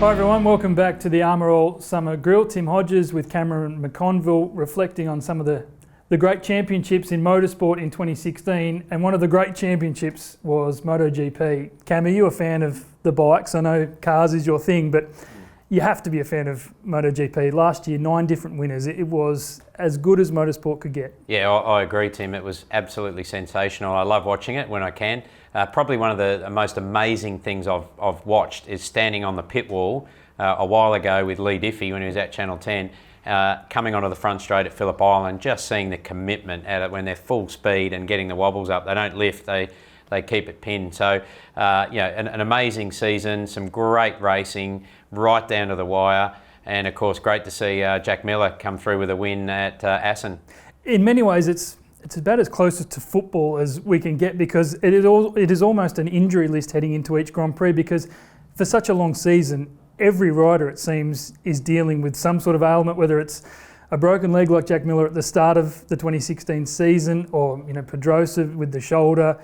Hi everyone, welcome back to the Armour All Summer Grill. Tim Hodges with Cameron McConville reflecting on some of the great championships in motorsport in 2016, and one of the great championships was MotoGP. Cam, are you a fan of the bikes? I know cars is your thing, but you have to be a fan of MotoGP. Last year, 9 different winners. It was as good as motorsport could get. Yeah, I agree, Tim. It was absolutely sensational. I love watching it when I can. Probably one of the most amazing things I've watched is standing on the pit wall a while ago with Lee Diffie when he was at Channel 10, coming onto the front straight at Phillip Island, just seeing the commitment at it when they're full speed and getting the wobbles up. They don't lift, they keep it pinned. So, an amazing season, some great racing right down to the wire, and of course great to see Jack Miller come through with a win at Assen. In many ways it's about as close to football as we can get, because it is almost an injury list heading into each Grand Prix, because for such a long season every rider, it seems, is dealing with some sort of ailment, whether it's a broken leg like Jack Miller at the start of the 2016 season, or Pedrosa with the shoulder.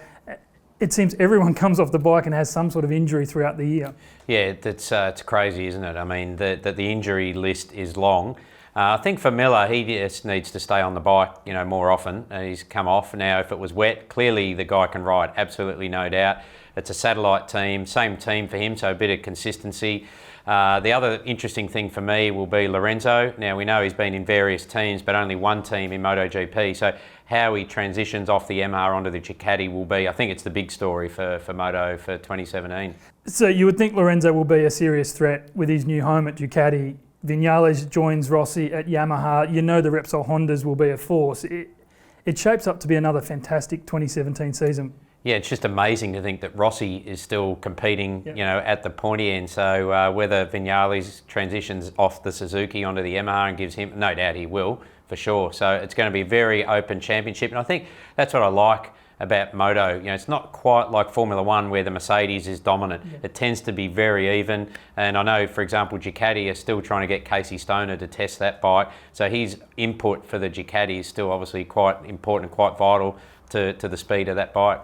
It seems everyone comes off the bike and has some sort of injury throughout the year. Yeah, it's crazy, isn't it? I mean, the injury list is long. I think for Miller, he just needs to stay on the bike, more often. He's come off now. If it was wet, clearly the guy can ride, absolutely no doubt. It's a satellite team, same team for him, so a bit of consistency. The other interesting thing for me will be Lorenzo. Now, we know he's been in various teams, but only one team in MotoGP. So how he transitions off the MR onto the Ducati will be, I think it's the big story for Moto for 2017. So you would think Lorenzo will be a serious threat with his new home at Ducati. Vinales joins Rossi at Yamaha. The Repsol Hondas will be a force. It shapes up to be another fantastic 2017 season. Yeah, it's just amazing to think that Rossi is still competing, at the pointy end. So whether Vinales transitions off the Suzuki onto the Yamaha and gives him, no doubt he will, for sure. So it's going to be a very open championship. And I think that's what I like about Moto. It's not quite like Formula One where the Mercedes is dominant. Yeah. It tends to be very even. And I know, for example, Ducati are still trying to get Casey Stoner to test that bike. So his input for the Ducati is still obviously quite important, quite vital to the speed of that bike.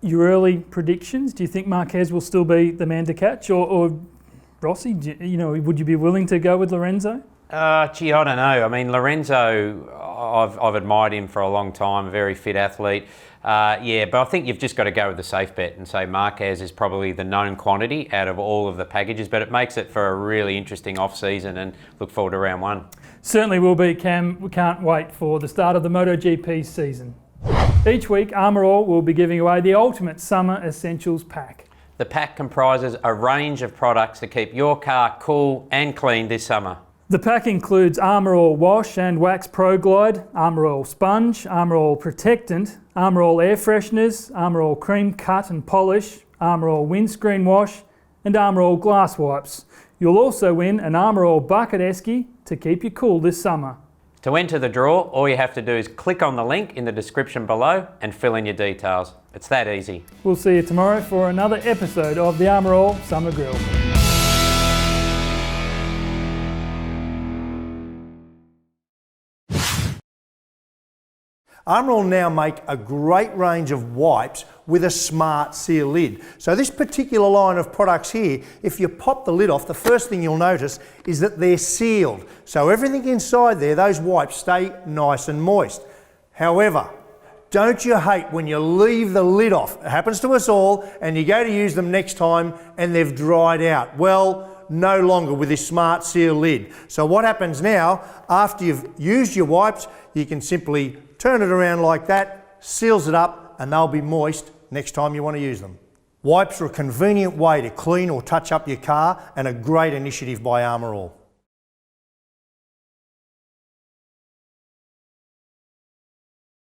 Your early predictions, do you think Marquez will still be the man to catch, or Rossi? Would you be willing to go with Lorenzo? I don't know. I mean, Lorenzo, I've admired him for a long time, a very fit athlete. But I think you've just got to go with the safe bet and say Marquez is probably the known quantity out of all of the packages, but it makes it for a really interesting off-season, and look forward to round 1. Certainly will be, Cam. We can't wait for the start of the MotoGP season. Each week, Armour All will be giving away the ultimate summer essentials pack. The pack comprises a range of products to keep your car cool and clean this summer. The pack includes Armour All Wash and Wax Pro Glide, Armour All Sponge, Armour All Protectant, Armour All Air Fresheners, Armour All Cream Cut and Polish, Armour All Windscreen Wash, and Armour All Glass Wipes. You'll also win an Armour All Bucket Esky to keep you cool this summer. To enter the draw, all you have to do is click on the link in the description below and fill in your details. It's that easy. We'll see you tomorrow for another episode of the Armour All Summer Grill. Armour All now make a great range of wipes with a smart seal lid. So this particular line of products here, if you pop the lid off, the first thing you'll notice is that they're sealed. So everything inside there, those wipes stay nice and moist. However, don't you hate when you leave the lid off? It happens to us all, and you go to use them next time and they've dried out. Well, no longer with this smart seal lid. So what happens now, after you've used your wipes, you can simply turn it around like that, seals it up, and they'll be moist next time you want to use them. Wipes are a convenient way to clean or touch up your car, and a great initiative by Armour All.